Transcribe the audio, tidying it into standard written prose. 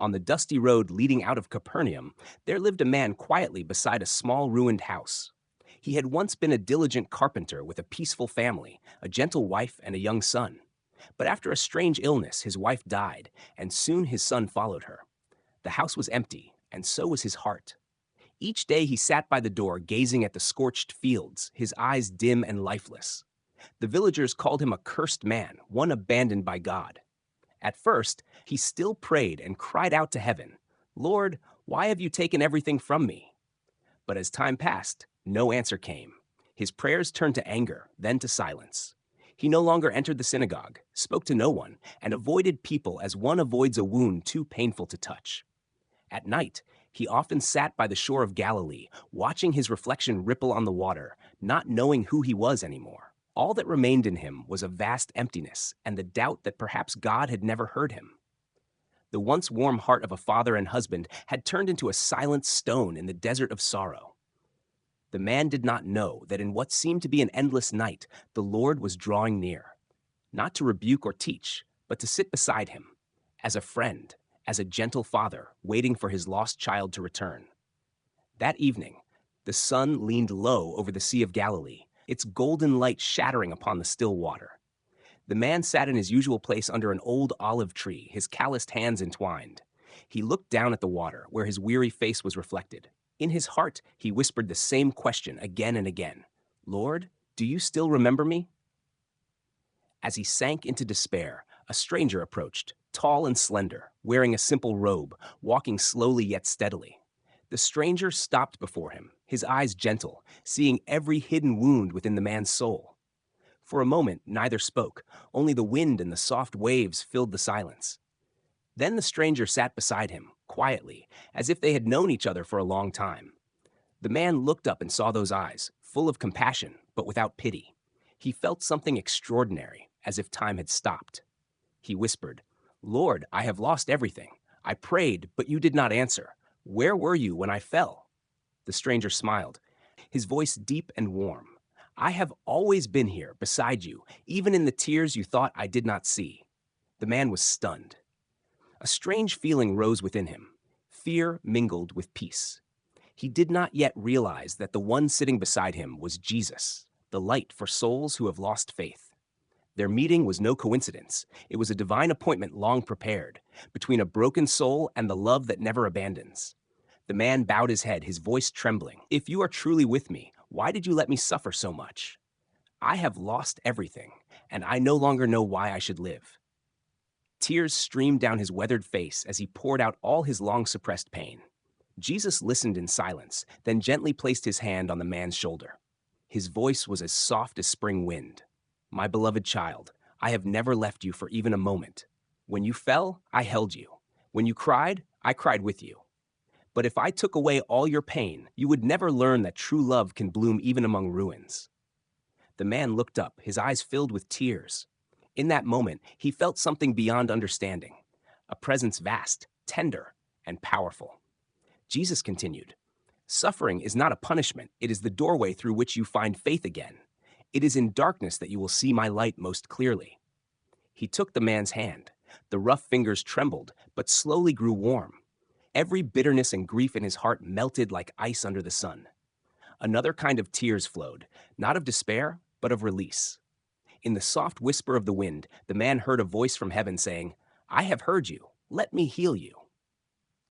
On the dusty road leading out of Capernaum, there lived a man quietly beside a small ruined house. He had once been a diligent carpenter with a peaceful family, a gentle wife, and a young son. But after a strange illness, his wife died, and soon his son followed her. The house was empty, and so was his heart. Each day he sat by the door, gazing at the scorched fields, his eyes dim and lifeless. The villagers called him a cursed man, one abandoned by God. At first, he still prayed and cried out to heaven, "Lord, why have you taken everything from me?" But as time passed, no answer came. His prayers turned to anger, then to silence. He no longer entered the synagogue, spoke to no one, and avoided people as one avoids a wound too painful to touch. At night, he often sat by the shore of Galilee, watching his reflection ripple on the water, not knowing who he was anymore. All that remained in him was a vast emptiness and the doubt that perhaps God had never heard him. The once warm heart of a father and husband had turned into a silent stone in the desert of sorrow. The man did not know that in what seemed to be an endless night, the Lord was drawing near, not to rebuke or teach, but to sit beside him, as a friend, as a gentle father waiting for his lost child to return. That evening, the sun leaned low over the Sea of Galilee, its golden light shattering upon the still water. The man sat in his usual place under an old olive tree, his calloused hands entwined. He looked down at the water, where his weary face was reflected. In his heart, he whispered the same question again and again. "Lord, do you still remember me?" As he sank into despair, a stranger approached, tall and slender, wearing a simple robe, walking slowly yet steadily. The stranger stopped before him, his eyes gentle, seeing every hidden wound within the man's soul. For a moment, neither spoke, only the wind and the soft waves filled the silence. Then the stranger sat beside him, quietly, as if they had known each other for a long time. The man looked up and saw those eyes, full of compassion, but without pity. He felt something extraordinary, as if time had stopped. He whispered, "Lord, I have lost everything. I prayed, but you did not answer. Where were you when I fell?" The stranger smiled, his voice deep and warm. "I have always been here, beside you, even in the tears you thought I did not see." The man was stunned. A strange feeling rose within him, fear mingled with peace. He did not yet realize that the one sitting beside him was Jesus, the light for souls who have lost faith. Their meeting was no coincidence. It was a divine appointment long prepared, between a broken soul and the love that never abandons. The man bowed his head, his voice trembling. "If you are truly with me, why did you let me suffer so much? I have lost everything, and I no longer know why I should live." Tears streamed down his weathered face as he poured out all his long-suppressed pain. Jesus listened in silence, then gently placed his hand on the man's shoulder. His voice was as soft as spring wind. "My beloved child, I have never left you for even a moment. When you fell, I held you. When you cried, I cried with you. But if I took away all your pain, you would never learn that true love can bloom even among ruins." The man looked up, his eyes filled with tears. In that moment, he felt something beyond understanding, a presence vast, tender, and powerful. Jesus continued, "Suffering is not a punishment. It is the doorway through which you find faith again. It is in darkness that you will see my light most clearly." He took the man's hand. The rough fingers trembled, but slowly grew warm. Every bitterness and grief in his heart melted like ice under the sun. Another kind of tears flowed, not of despair, but of release. In the soft whisper of the wind, the man heard a voice from heaven saying, "I have heard you. Let me heal you."